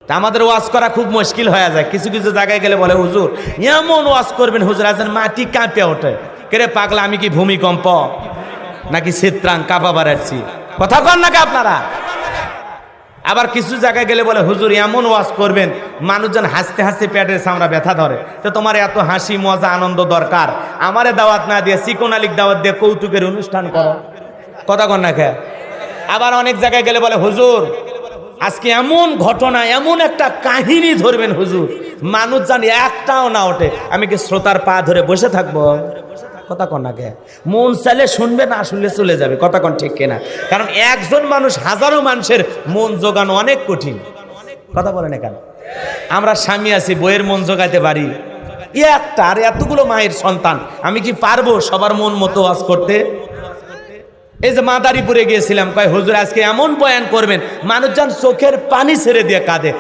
তা আমাদের ওয়াজ করা খুব মুশকিল হয়ে যায়। কিছু কিছু জায়গায় গেলে বলে হুজুর এমন ওয়াজ করবেন হুজুর আছেন মাটি কাঁপে ওঠে। কেরে পাগলা আমি কি ভূমিকম্প নাকি চিত্রাং কাঁপা বাড়াচ্ছি? কথা কন নাকি আপনারা? আবার কিছু জায়গায় গেলে বলে হুজুর এমন ওয়াজ করবেন মানুষজন হাসতে হাসতে পেটের চামড়া ব্যথা ধরে। তো তোমার এত হাসি মজা আনন্দ দরকার, আমারে দাওয়াত না দিয়ে চিকন আলীক দাওয়াত দিয়ে কৌতুকের অনুষ্ঠান করো। কথা কন না খেয়া। আবার অনেক জায়গায় গেলে বলে হুজুর আজকে এমন ঘটনা এমন একটা কাহিনী ধরবেন হুজুর মানুষ জানি একটাও না ওঠে। আমি কি শ্রোতার পা ধরে বসে থাকবো? কথা কন না কে? মন চাইলে শুনবে না শুনলে চলে যাবে। কথা কন ঠিক কিনা? কারণ একজন মানুষ হাজারো মানুষের মন জোগানো অনেক কঠিন। কথা বলেন কেন? আমরা স্বামী আছি বইয়ের মন জোগাইতে পারি একটা, আর এতগুলো মায়ের সন্তান আমি কি পারবো সবার মন মতো ওয়াজ করতে? এই যে মাদারীপুরে গিয়েছিলাম, কয় হুজুর আজকে এমন বয়ান করবেন মানুষজন চোখের পানি ছেড়ে দিয়ে কাঁদে।